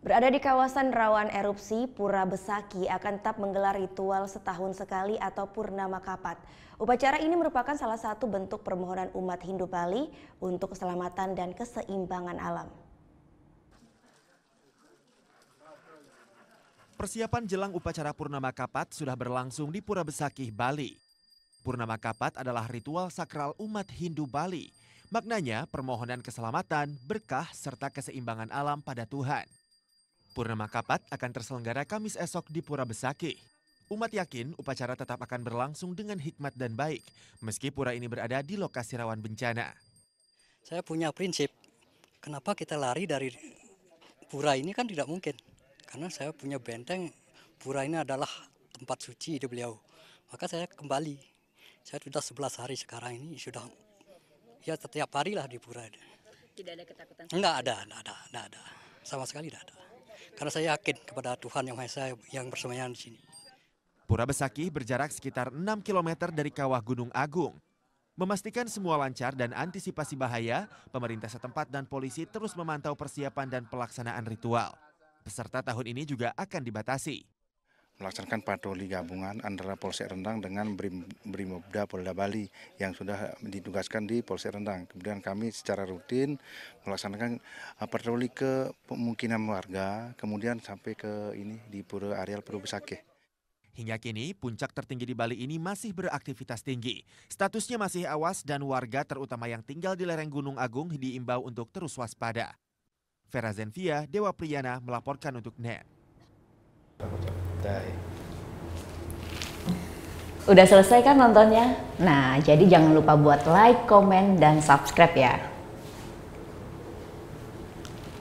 Berada di kawasan rawan erupsi, Pura Besaki akan tetap menggelar ritual setahun sekali atau Purnama Kapat. Upacara ini merupakan salah satu bentuk permohonan umat Hindu Bali untuk keselamatan dan keseimbangan alam. Persiapan jelang upacara Purnama Kapat sudah berlangsung di Pura Besaki, Bali. Purnama Kapat adalah ritual sakral umat Hindu Bali. Maknanya permohonan keselamatan, berkah, serta keseimbangan alam pada Tuhan. Purnama Kapat akan terselenggara Kamis esok di Pura Besaki. Umat yakin upacara tetap akan berlangsung dengan hikmat dan baik, meski pura ini berada di lokasi rawan bencana. Saya punya prinsip, kenapa kita lari dari pura ini kan tidak mungkin. Karena saya punya benteng, pura ini adalah tempat suci hidup beliau. Maka saya kembali, saya sudah 11 hari sekarang ini, sudah ya setiap hari lah di pura. Tidak ada ketakutan? Enggak ada. Sama sekali tidak ada. Karena saya yakin kepada Tuhan Yang Maha Esa yang bersemayam di sini. Pura Besaki berjarak sekitar 6 km dari kawah Gunung Agung. Memastikan semua lancar dan antisipasi bahaya, pemerintah setempat dan polisi terus memantau persiapan dan pelaksanaan ritual. Peserta tahun ini juga akan dibatasi. Melaksanakan patroli gabungan antara Polsek Rendang dengan Brimobda Polda Bali yang sudah ditugaskan di Polsek Rendang. Kemudian kami secara rutin melaksanakan patroli ke pemukiman warga, kemudian sampai ke ini di areal Pura Besaki. Hingga kini, puncak tertinggi di Bali ini masih beraktivitas tinggi. Statusnya masih awas dan warga terutama yang tinggal di lereng Gunung Agung diimbau untuk terus waspada. Vera Zenvia, Dewa Priyana melaporkan untuk NET. Udah selesai kan nontonnya? Nah, jadi jangan lupa buat like, komen, dan subscribe ya.